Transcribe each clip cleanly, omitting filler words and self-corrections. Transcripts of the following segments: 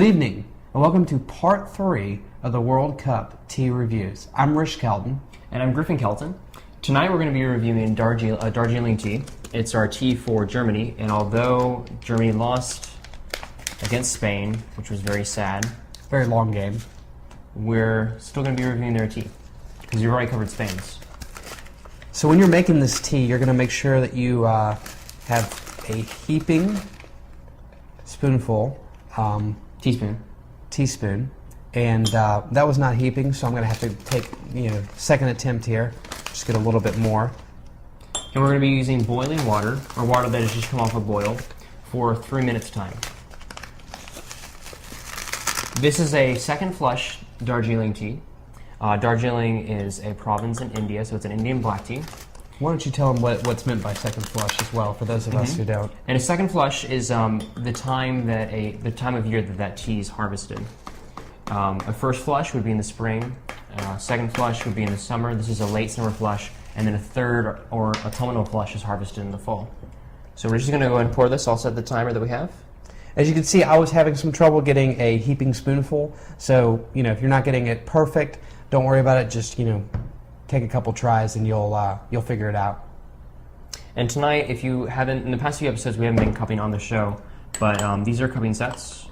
Good evening, and welcome to part 3 of the World Cup tea reviews. I'm Rich Kelton. And I'm Griffin Kelton. Tonight we're going to be reviewing Darjeeling tea. It's our tea for Germany, and although Germany lost against Spain, which was very sad, Very long game. we're still going to be reviewing their tea, because we've already covered Spain's. So when you're making this tea, you're going to make sure that you have a heaping spoonful, teaspoon, and that was not heaping, so I'm going to have to take, second attempt here. Just get a little bit more. And we're going to be using boiling water, or water that has just come off a boil, for 3 minutes time. This is a second flush Darjeeling tea. Darjeeling is a province in India, so it's an Indian black tea. Why don't you tell them what's meant by second flush as well, for those of us who don't. And a second flush is the time of year that tea is harvested. A first flush would be in the spring. Second flush would be in the summer. This is a late summer flush, and then a third or autumnal flush is harvested in the fall. So we're just going to go ahead and pour this. I'll set the timer that we have. As you can see, I was having some trouble getting a heaping spoonful. So if you're not getting it perfect, don't worry about it. Just take a couple tries and you'll figure it out. And tonight, if you haven't, in the past few episodes, we haven't been cupping on the show, but these are cupping sets.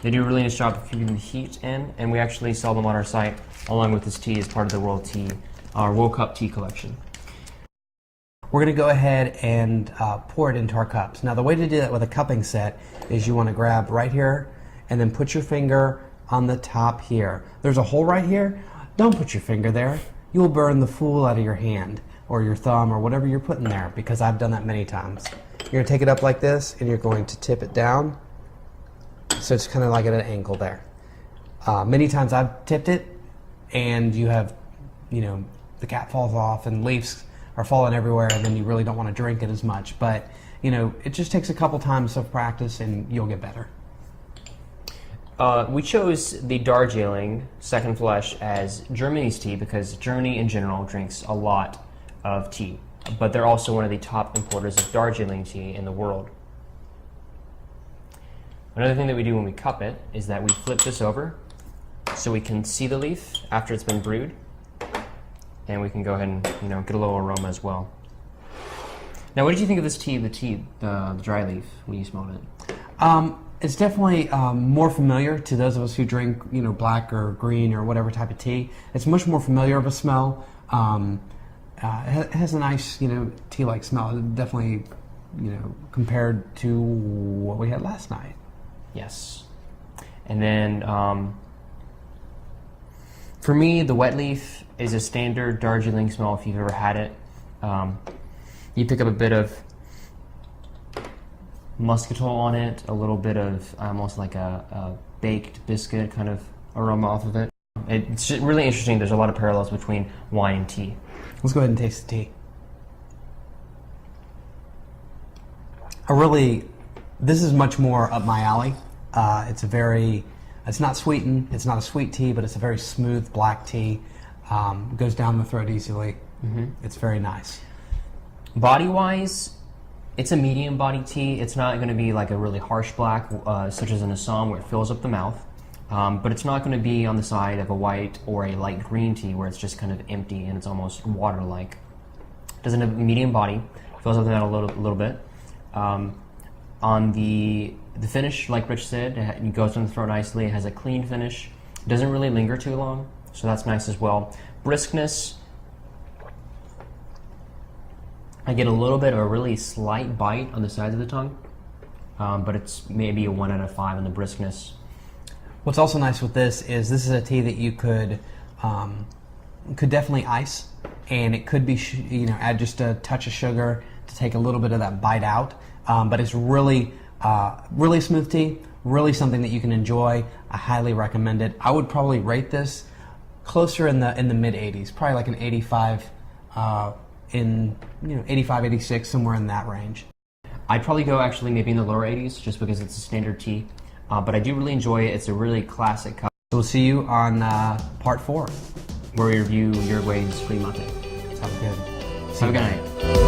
They do a really nice job of keeping the heat in, and we actually sell them on our site along with this tea as part of the World Cup tea collection. We're going to go ahead and pour it into our cups. Now, the way to do that with a cupping set is you want to grab right here and then put your finger on the top here. There's a hole right here. Don't put your finger there. You'll burn the fool out of your hand or your thumb or whatever you're putting there, because I've done that many times. You're going to take it up like this and you're going to tip it down. So it's kind of like at an angle there. Many times I've tipped it and you have, the cap falls off and leaves are falling everywhere, and then you really don't want to drink it as much. But, it just takes a couple times of practice and you'll get better. We chose the Darjeeling second flush as Germany's tea because Germany in general drinks a lot of tea, but they're also one of the top importers of Darjeeling tea in the world. Another thing that we do when we cup it is that we flip this over so we can see the leaf after it's been brewed, and we can go ahead and get a little aroma as well. Now, what did you think of this tea, the dry leaf, when you smelled it? It's definitely more familiar to those of us who drink, black or green or whatever type of tea. It's much more familiar of a smell. It has a nice, tea-like smell. Definitely, compared to what we had last night. Yes. And then, for me, the wet leaf is a standard Darjeeling smell if you've ever had it. You pick up a bit of muscatel on it, a little bit of almost like a baked biscuit kind of aroma off of it. It's really interesting. There's a lot of parallels between wine and tea. Let's go ahead and taste the tea. This is much more up my alley. It's not sweetened, it's not a sweet tea, but it's a very smooth black tea. Goes down the throat easily. It's very nice. Body-wise, it's a medium body tea. It's not going to be like a really harsh black, such as an Assam where it fills up the mouth. But it's not going to be on the side of a white or a light green tea where it's just kind of empty and it's almost water-like. It doesn't have a medium body. Fills up the mouth a little bit. On the finish, like Rich said, it goes down the throat nicely. It has a clean finish. It doesn't really linger too long, so that's nice as well. Briskness, I get a little bit of a really slight bite on the sides of the tongue, but it's maybe a 1 out of 5 on the briskness. What's also nice with this is a tea that you could definitely ice, and it could be add just a touch of sugar to take a little bit of that bite out. But it's really smooth tea, really something that you can enjoy. I highly recommend it. I would probably rate this closer in the mid 80s, probably like an 85. 85, 86, somewhere in that range. I'd probably go actually maybe in the lower 80s just because it's a standard tea, but I do really enjoy it. It's a really classic cup. So we'll see you on part 4, where we review Uruguay's free mate. Sounds good. Have a good night.